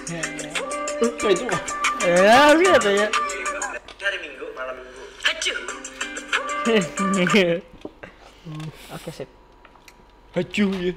Kayak itu mah. Ya, lihat ya. Hari Minggu, malam Minggu. Acuh. Oke, sip. Hacu ya.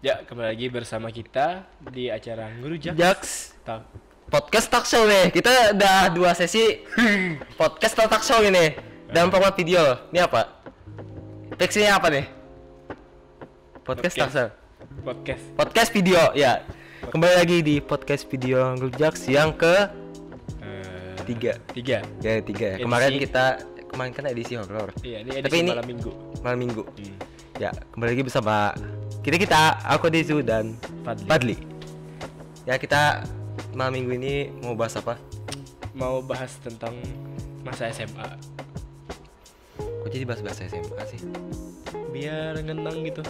Ya, kembali lagi bersama kita di acara Ngerujak Jaks Tak. podcast talk show nih. Kita udah 2 sesi podcast talk show ini dalam format video. Ini apa? Fiksinya apa nih? Podcast talk show. Podcast video ya. Kembali lagi di podcast video Ngerujak yang ke 3. Ya, 3. Kemarin kan edisi horor. Iya, ini Tapi edisi ini malam minggu. Ya, kembali lagi bersama kita aku Dezu dan Fadli. Ya, kita malam minggu ini mau bahas apa? Mau bahas tentang masa SMA. Kok jadi bahas SMA sih? Biar ngenang gitu.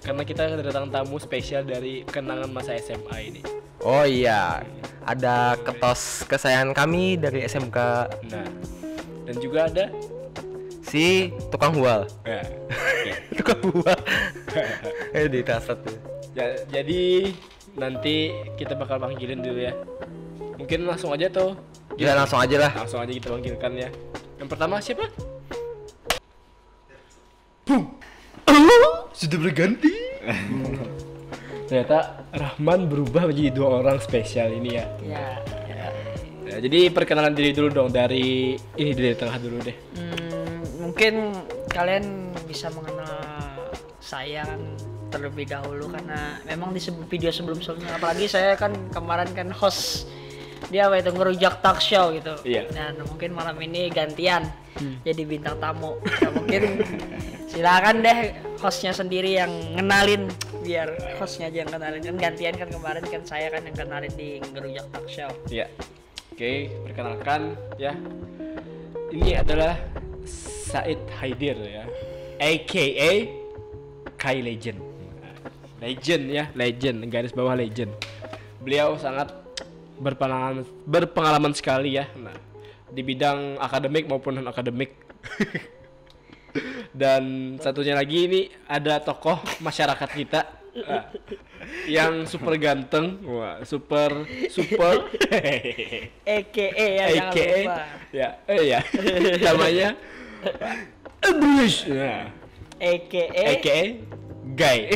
Karena kita kedatangan tamu spesial dari kenangan masa SMA ini. Oh iya, ada ketos kesayangan kami dari SMK, Nah, dan juga ada si tukang hual. ya, Tukang hual. Di tasat tuh. jadi nanti kita bakal panggilin dulu ya. Mungkin langsung aja tuh. Ya, langsung aja lah. Langsung aja kita panggilkan ya. Yang pertama siapa? Sudah berganti. Ternyata Rahman berubah menjadi 2 orang spesial ini ya. Ya, jadi perkenalan diri dulu dong dari tengah dulu deh. Mungkin kalian bisa mengenal saya kan terlebih dahulu karena memang di video sebelum-sebelumnya, apalagi saya kan kemarin kan host dia apa itu Ngerujak talk show gitu. Iya. Dan mungkin malam ini gantian jadi bintang tamu. Ya, mungkin silakan deh hostnya sendiri yang ngenalin, biar hostnya aja yang kenalin, kan gantian kan kemarin kan saya kan yang kenalin di Ngerujak talk show. Iya. Oke, perkenalkan ya. Ini adalah Said Haidir ya. AKA Kai Legend. Legend ya, legend, garis bawah legend. Beliau sangat berpengalaman sekali ya. Nah, di bidang akademik maupun non akademik. Dan satunya lagi ini ada tokoh masyarakat kita yang super ganteng, wah super AKA ya, jangan AKA lupa. ya namanya Bruce, nah, AKA Guy.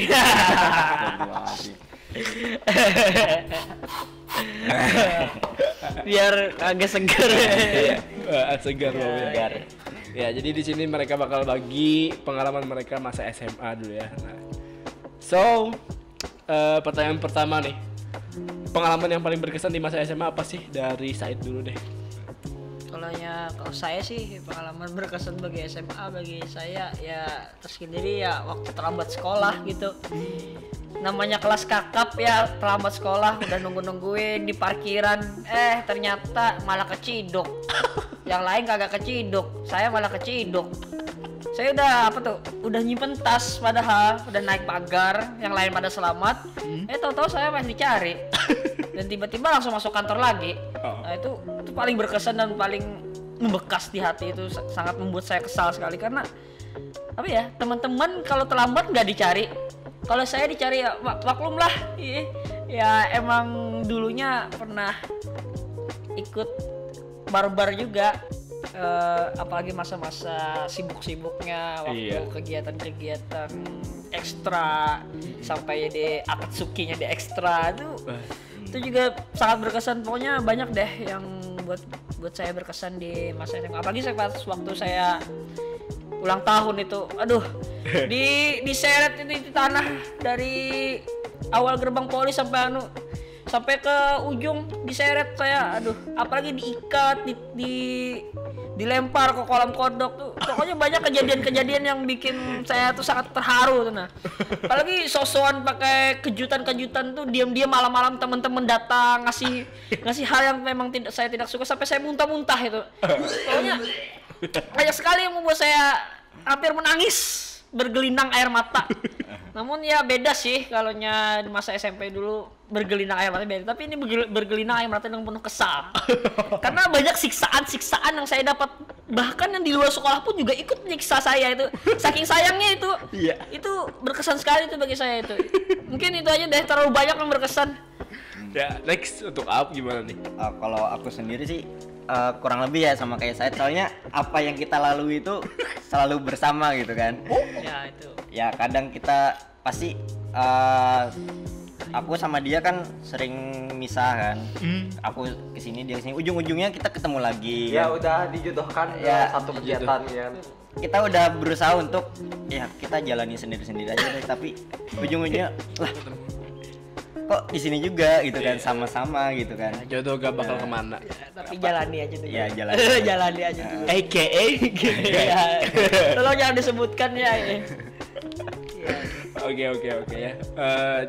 Biar agak segar. Segar ya. Ya, jadi di sini mereka bakal bagi pengalaman mereka masa SMA dulu ya. Nah, so pertanyaan pertama nih, pengalaman yang paling berkesan di masa SMA apa sih? Dari Said dulu deh. Kalau saya sih pengalaman berkesan bagi SMA bagi saya ya tersendiri ya waktu terlambat sekolah gitu. Namanya kelas kakap ya, terlambat sekolah udah nungguin di parkiran, ternyata malah keciduk. Yang lain kagak keciduk, saya malah keciduk. Saya udah nyimpen tas, padahal udah naik pagar, yang lain pada selamat. Tahu-tahu saya masih dicari. Dan tiba-tiba langsung masuk kantor lagi. Nah, itu paling berkesan dan paling membekas di hati, itu sangat membuat saya kesal sekali karena apa ya, teman-teman kalau terlambat nggak dicari, kalau saya dicari ya maklum lah. Ya emang dulunya pernah ikut barbar juga, apalagi masa-masa sibuk-sibuknya waktu kegiatan-kegiatan ekstra sampai di akatsukinya di ekstra itu juga sangat berkesan. Pokoknya banyak deh yang buat saya berkesan di masa SMA. Apalagi waktu saya ulang tahun itu, diseret itu di tanah dari awal gerbang poli sampai ke ujung diseret saya, apalagi diikat, dilempar ke kolam kodok tuh. Pokoknya banyak kejadian-kejadian yang bikin saya tuh sangat terharu tuh. Nah, apalagi sosokan pakai kejutan-kejutan tuh, diam-diam malam-malam teman-teman datang ngasih hal yang memang saya tidak suka sampai saya muntah-muntah itu. Pokoknya banyak sekali yang membuat saya hampir menangis bergelinang air mata. Namun ya beda sih kalaunya di masa SMP dulu bergelinang air mata beda, tapi ini bergelinang air mata dengan penuh kesal. Karena banyak siksaan yang saya dapat, bahkan yang di luar sekolah pun juga ikut menyiksa saya itu. Saking sayangnya itu. Iya. Itu berkesan sekali itu bagi saya itu. Mungkin itu aja deh, terlalu banyak yang berkesan. Ya, next untuk Aap gimana nih? Kalau aku sendiri sih kurang lebih ya sama kayak saya, soalnya apa yang kita lalui itu selalu bersama gitu kan. Ya itu. Ya kadang kita pasti aku sama dia kan sering misah kan. Aku kesini dia kesini, ujung-ujungnya kita ketemu lagi. Ya kan. udah dijodohkan Ya, satu kegiatan ya. Kita udah berusaha untuk ya kita jalani sendiri-sendiri aja deh, tapi ujung-ujungnya lah kok di sini juga gitu kan, sama-sama gitu kan. Jodoh gak bakal kemana. Tapi jalani aja dulu. Ya, jalani. Jalani aja dulu. AKA Ya, tolong jangan disebutkan ya. Oke ya.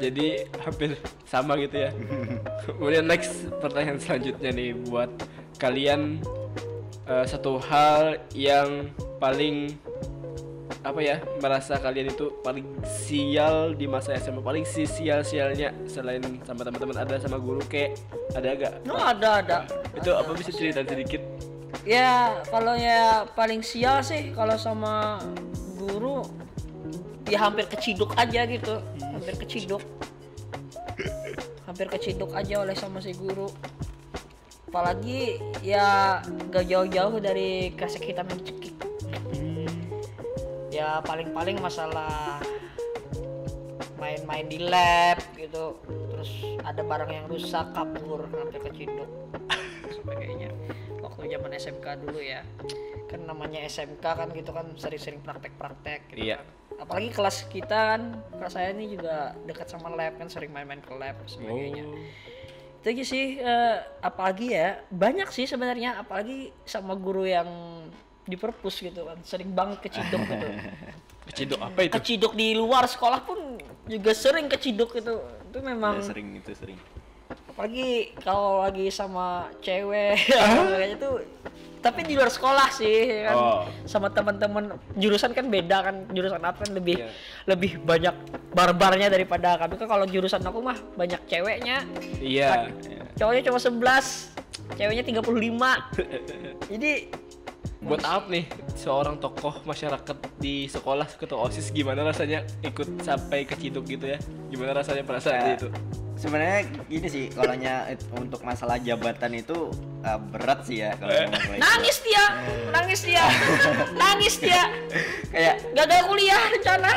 Jadi hampir sama gitu ya. Kemudian next pertanyaan selanjutnya nih buat kalian, satu hal yang paling apa ya, merasa kalian itu paling sial di masa SMA, paling sialnya selain sama teman-teman, ada sama guru kayak ada gak? No, ada. Itu apa, bisa cerita sedikit? Ya, kalau ya paling sial sih kalau sama guru ya hampir keciduk aja gitu. Hampir keciduk aja oleh sama si guru. Apalagi ya gak jauh-jauh dari kresek hitam yang dicekik. Ya paling masalah main-main di lab gitu, terus ada barang yang rusak, kabur, hampir keciduk sebagainya. Waktu zaman SMK dulu ya, kan namanya SMK kan gitu kan, sering-sering praktek gitu. Iya. Kan. Apalagi kelas kita kan, kelas saya ini juga dekat sama lab kan, sering main-main ke lab sebagainya. Itu aja sih, apalagi ya banyak sih sebenarnya, apalagi sama guru yang di perpus gitu kan, sering banget keciduk gitu. Keciduk apa itu? Keciduk di luar sekolah pun juga sering keciduk itu memang. Ya, sering. Apalagi kalau lagi sama cewek kayaknya tuh, tapi di luar sekolah sih kan. Sama teman-teman jurusan kan beda kan, jurusan apa kan lebih banyak barbarnya daripada kami kan. Kalau jurusan aku mah banyak ceweknya. Iya. Cowoknya cuma 11, ceweknya 35. Jadi buat apa nih seorang tokoh masyarakat di sekolah, ketua OSIS, gimana rasanya ikut sampai keciduk gitu ya? Gimana rasanya perasaan itu? Sebenarnya gini sih, kalaunya untuk masalah jabatan itu berat sih ya kalau masalah itu. Nangis dia. Kayak gagal kuliah rencana.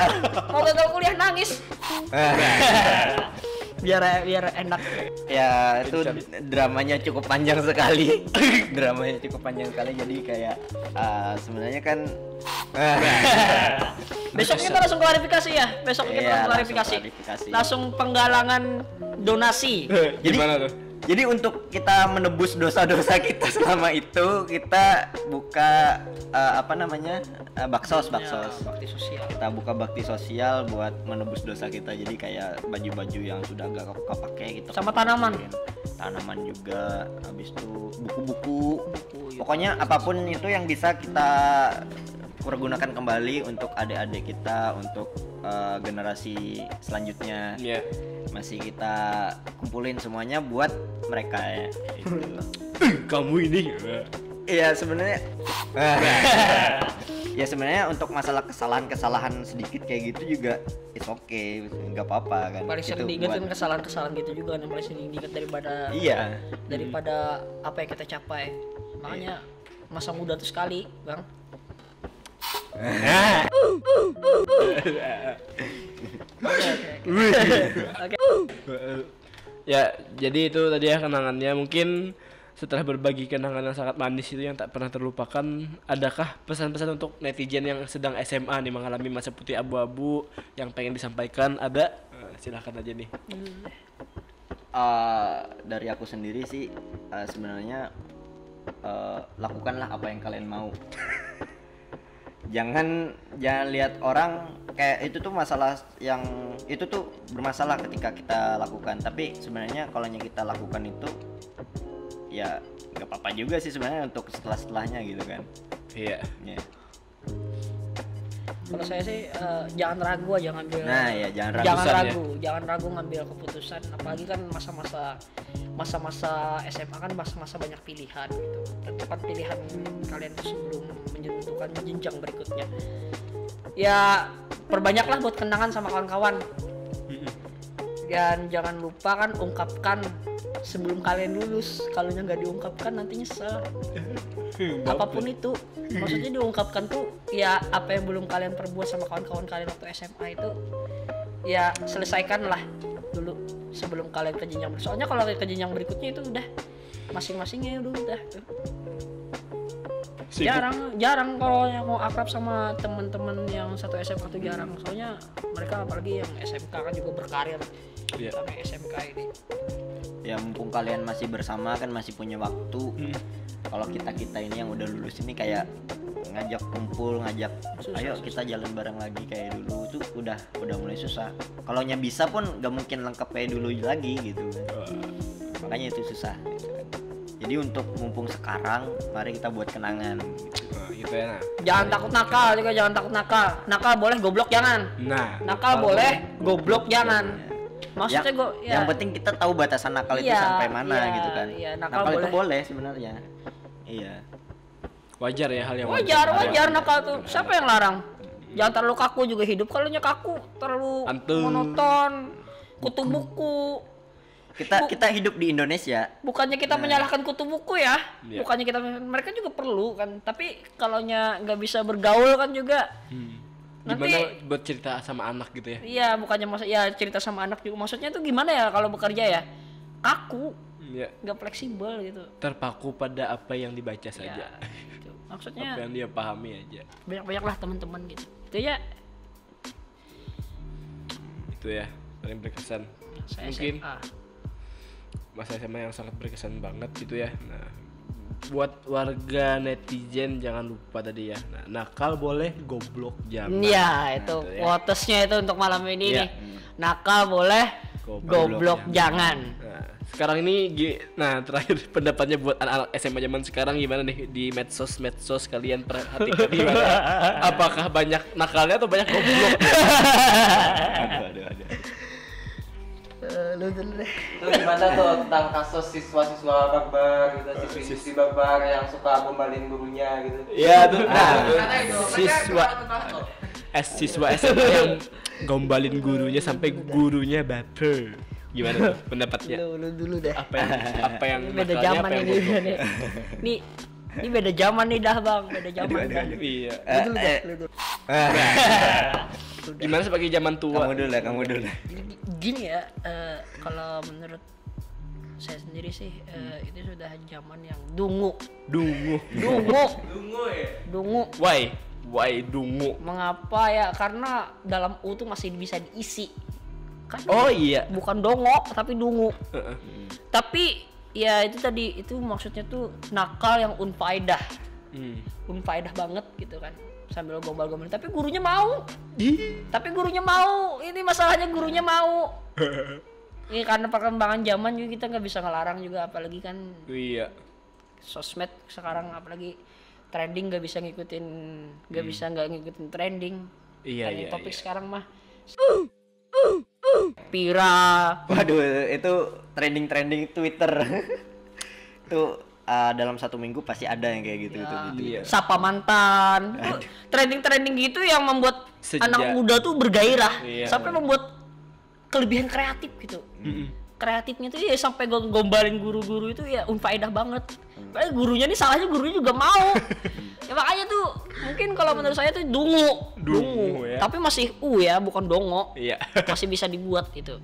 Mau gagal kuliah nangis. biar enak. Ya itu dramanya cukup panjang sekali. Jadi kayak sebenarnya kan besok kita langsung klarifikasi ya. Langsung penggalangan donasi. Gimana tuh? Jadi untuk kita menebus dosa-dosa kita selama itu, kita buka baksos. Bakti sosial. Kita buka bakti sosial buat menebus dosa kita. Jadi kayak baju-baju yang sudah gak kepake gitu. Sama tanaman juga. Habis itu buku-buku. Pokoknya apapun itu yang bisa kita pergunakan kembali untuk adik-adik kita, untuk generasi selanjutnya. Iya. Masih kita kumpulin semuanya buat mereka ya. Kamu ini. Iya sebenarnya. Ya sebenarnya untuk masalah kesalahan sedikit kayak gitu juga it's okay, nggak apa-apa kan. Paling sering diingat kan kesalahan gitu juga, yang paling sering diingat daripada apa yang kita capai. Makanya masa muda tuh sekali, Bang. Oke. Ya, jadi itu tadi ya kenangannya. Mungkin setelah berbagi kenangan yang sangat manis itu yang tak pernah terlupakan, adakah pesan-pesan untuk netizen yang sedang SMA nih, mengalami masa putih abu-abu yang pengen disampaikan? Ada? Silahkan aja nih. Dari aku sendiri sih sebenarnya lakukanlah apa yang kalian mau. Jangan lihat orang kayak itu tuh masalah yang itu tuh bermasalah ketika kita lakukan, tapi sebenarnya kalau yang kita lakukan itu ya nggak apa-apa juga sih sebenarnya untuk setelahnya gitu kan. Iya. Kalau saya sih jangan ragu aja ngambil. Nah, ya jangan ragu. Jangan Keputusan, ragu, jangan ragu ngambil keputusan. Apalagi kan masa-masa SMA kan masa-masa banyak pilihan gitu. Tentukan pilihan kalian sebelum menentukan jenjang berikutnya. Ya perbanyaklah buat kenangan sama kawan-kawan. Dan jangan lupa kan ungkapkan sebelum kalian lulus. Kalau nggak diungkapkan nanti nyesel. Apapun itu, maksudnya diungkapkan tuh ya apa yang belum kalian perbuat sama kawan-kawan kalian waktu SMA itu ya selesaikan lah dulu sebelum kalian ke jenjang berikutnya. Soalnya kalau ke jenjang berikutnya itu udah masing-masingnya udah jarang kalau yang mau akrab sama teman-teman yang satu SMK tuh jarang. Soalnya mereka apalagi yang SMK kan juga berkarir. Iya. Sama SMK ini. Ya mumpung kalian masih bersama kan masih punya waktu. Kalau kita ini yang udah lulus ini kayak ngajak kumpul, ayo kita jalan bareng lagi kayak dulu tuh udah mulai susah. Kalau bisa pun nggak mungkin lengkap kayak dulu lagi gitu kan. Makanya itu susah gitu kan. Jadi untuk mumpung sekarang mari kita buat kenangan gitu ya. Nah. Jangan takut nakal juga, jangan takut nakal. Nakal boleh, goblok jangan. Nah, Nakal boleh, goblok jangan. Maksudnya yang penting kita tahu batasan nakal itu sampai mana gitu kan. Iya, nakal itu boleh sebenarnya. Iya. Wajar ya hal yang Wajar nakal tuh. Siapa yang larang? Jangan terlalu kaku juga hidup. Kalau kaku, terlalu monoton, kutu buku. Kita hidup di Indonesia. Bukannya kita menyalahkan kutu buku ya. Bukannya mereka juga perlu kan. Tapi kalau nggak bisa bergaul kan juga. Nanti gimana buat cerita sama anak gitu ya? Iya, bukannya cerita sama anak juga. Maksudnya tuh gimana ya kalau bekerja ya? Kaku. Iya. Nggak fleksibel gitu. Terpaku pada apa yang dibaca saja. Gitu. Maksudnya apa yang dia pahami aja. Banyak-banyaklah teman-teman gitu. Itu ya. Itu ya paling berkesan. Saya Mungkin SMA. masa SMA yang sangat berkesan banget gitu ya. Nah, buat warga netizen jangan lupa tadi ya. Nah, nakal boleh, goblok jangan. Iya, itu Nah, ya. quotesnya itu untuk malam ini Iya. nih. Nakal boleh, goblok jangan. Nah, sekarang ini terakhir pendapatnya buat anak-anak SMA zaman sekarang gimana nih di medsos kalian perhatikan gimana? Apakah banyak nakalnya atau banyak goblok? Aduh. Lu dulu deh. Itu gimana tuh tentang kasus siswa-siswa barbar gitu, siswi-siswi barbar yang suka gombalin gurunya gitu. Iya tuh. Siswa SMA yang gombalin gurunya sampai gurunya baper. Gimana tuh pendapatnya? Lu dulu deh. Apa yang Ini beda nakalnya, zaman apa yang ini. goblok? Ini beda zaman nih dah, Bang. Beda zaman dah. Iya. Lu dulu. Gimana sebagai zaman tua? Kamu dulu. Gini ya, kalau menurut saya sendiri sih itu sudah zaman yang dungu. Dungu. Why dungu? Mengapa ya? Karena dalam U tuh masih bisa diisi. Kan Oh iya. bukan dongo tapi dungu. Tapi ya itu tadi itu maksudnya tuh nakal yang unfaedah. Unfaedah banget gitu kan. Sambil gombal-gombal tapi gurunya mau. Ini masalahnya gurunya mau. Ini karena perkembangan zaman juga kita nggak bisa ngelarang juga, apalagi kan Iya. sosmed sekarang apalagi trending nggak bisa ngikutin trending. Iya. Topik sekarang mah Pira. Waduh, itu trending Twitter. Itu dalam 1 minggu pasti ada yang kayak gitu. Iya. Sapa mantan. Itu trending gitu yang membuat Sejak- anak muda tuh bergairah. Iya. Sampai membuat kelebihan kreatif gitu. Kreatifnya tuh ya sampai gombalin guru-guru itu ya unfaedah banget. Padahal gurunya nih salahnya gurunya juga mau. Ya makanya tuh mungkin kalau menurut saya tuh dungu. Dungu ya. Tapi masih ya, bukan dongo. Iya. Masih bisa dibuat gitu.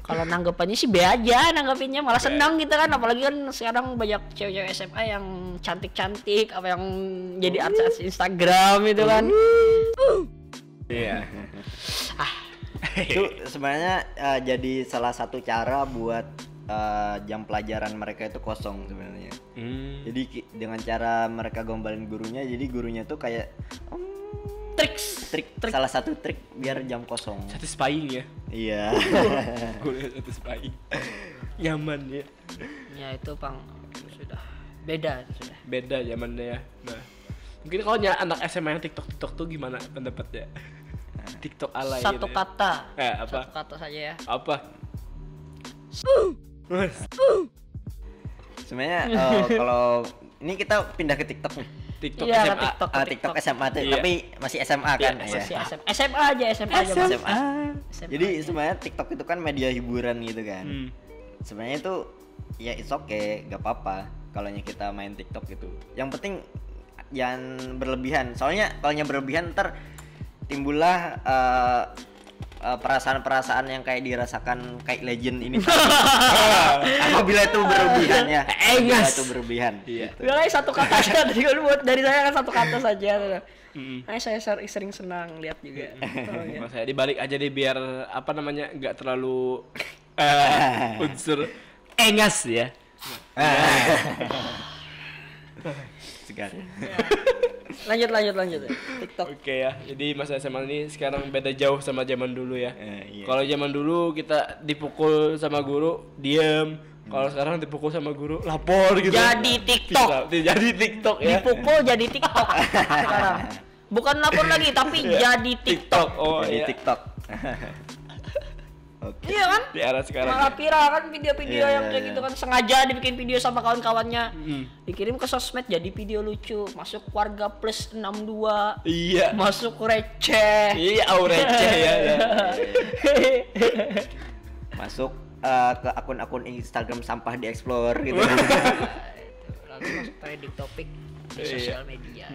Kalau nanggapannya sih be aja, nanggapinnya malah senang gitu kan, apalagi kan sekarang banyak cewek-cewek SMA yang cantik-cantik, apa yang jadi artis Instagram itu kan. Iya. Itu sebenarnya jadi salah satu cara buat jam pelajaran mereka itu kosong sebenarnya. Jadi dengan cara mereka gombalin gurunya, jadi gurunya tuh kayak trik salah satu trik biar jam kosong. Satisfying ya. Iya. Gue satisfying. Nyaman ya. Ya itu Bang, sudah beda sudah. Beda zamannya ya. Nah, Mungkin kalau anak SMA yang TikTok tuh gimana pendapatnya? TikTok alay Satu gitu ya. kata. Apa? Satu kata saja ya. Apa? Sebenarnya kalau ini kita pindah ke TikTok nih. TikTok Iya, SMA. TikTok SMA tuh, Iya. tapi masih SMA kan? Iya, Masih Iya. SMA aja, SMA aja. Mas. SMA. SMA Jadi aja. sebenarnya TikTok itu kan media hiburan gitu kan. Sebenarnya itu ya it's okay, gak apa-apa kalau kita main TikTok gitu. Yang penting jangan berlebihan. Soalnya kalau berlebihan ntar timbullah perasaan-perasaan yang kayak dirasakan kayak legend ini. Apabila itu berlebihan ya. Apabila itu berlebihan. Iya. Gitu. Udah satu kata aja dari buat dari saya kan satu kata saja. Nah, saya sering senang lihat juga. Oh, iya. Mas saya dibalik aja deh biar apa namanya nggak terlalu unsur engas ya. Segar. Lanjut. TikTok. Oke ya. Jadi masa SMA ini sekarang beda jauh sama zaman dulu ya. Iya. Kalau zaman dulu kita dipukul sama guru, diem. Kalau sekarang dipukul sama guru, lapor gitu. Jadi TikTok. Jadi TikTok ya. Dipukul jadi TikTok sekarang. Bukan lapor lagi tapi jadi TikTok. Oh Jadi iya. TikTok. Oke. Iya kan? Di era sekarang. Malah viral kan video-video Iya, yang kayak iya. gitu kan, sengaja dibikin video sama kawan-kawannya. Dikirim ke sosmed jadi video lucu, masuk warga plus 62. Iya. Masuk receh. Iya, receh ya. Masuk ke akun-akun Instagram sampah di explore gitu. Lalu masuk trending topik di Iya. sosial media.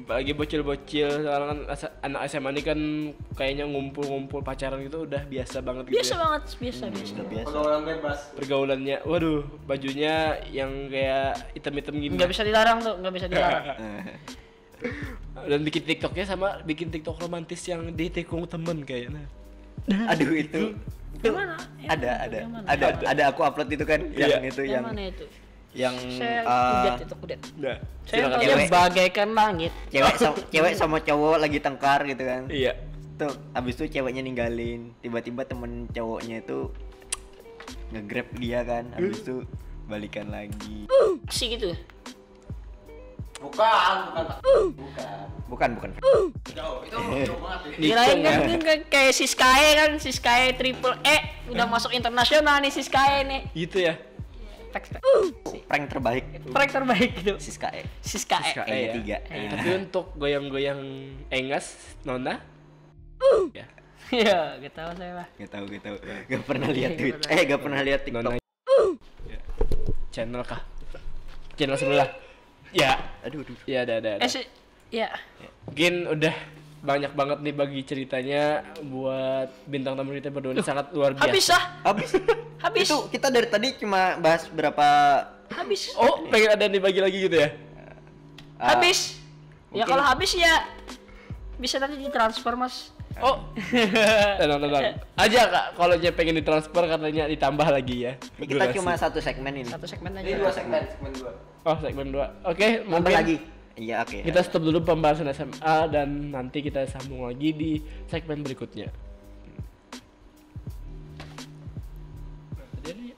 Apalagi bocil-bocil sekarang kan anak SMA ini kan kayaknya ngumpul-ngumpul pacaran gitu udah biasa banget gitu. Biasa ya. banget, biasa. Udah biasa. Pergaulannya, waduh, bajunya yang kayak item-item gini. Nggak bisa dilarang tuh, nggak bisa dilarang. Dan bikin TikToknya sama bikin TikTok romantis yang ditikung temen kayaknya. Aduh itu Gimana? ada aku upload itu kan Iya. yang itu Yang mana itu? yang Saya kudet. Nah, Saya silakan. taunya Cewek. bagaikan langit. cewek sama cowok lagi tengkar gitu kan. Iya. Tuh habis itu ceweknya ninggalin, tiba-tiba temen cowoknya itu nge-grab dia kan, habis itu balikan lagi. Si gitu. Bukan. Kirain kan kayak Siskae kan, Siskae triple E udah masuk internasional nih Siskae nih. Gitu ya. Prank terbaik Prank terbaik gitu. Siskae. Siskae. E-nya 3. Tapi untuk goyang-goyang engas Nona ya. Iya, gak tahu saya mah. Gak tahu. Gak pernah lihat tweet. Gak pernah lihat TikTok. Nona ya. Channel kah? Channel sebelah. Ya. Aduh. Ya ada. Ya. Mungkin udah banyak banget nih bagi ceritanya buat bintang tamu kita berdua ini sangat luar biasa. Habis. Itu kita dari tadi cuma bahas berapa Habis. Oh, pengen ada yang dibagi lagi gitu ya? Habis. Ya mungkin- kalau habis ya bisa nanti ditransfer, Mas. Oh. Tenang. Aja Kak, kalau dia pengen ditransfer katanya ditambah lagi ya. Ini kita durasi. cuma satu segmen ini. Satu segmen aja. Ini 2 segmen 2. Oh, segmen 2. Oke, Nambah mungkin lagi. Iya, oke. kita stop dulu pembahasan SMA dan nanti kita sambung lagi di segmen berikutnya.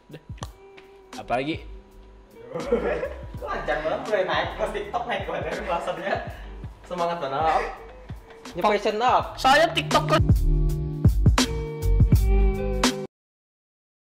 Udah. Apa lagi? Lancar banget mulai naik pas TikTok naik banget bahasannya. Semangat banget. Ini passion up. Soalnya TikTok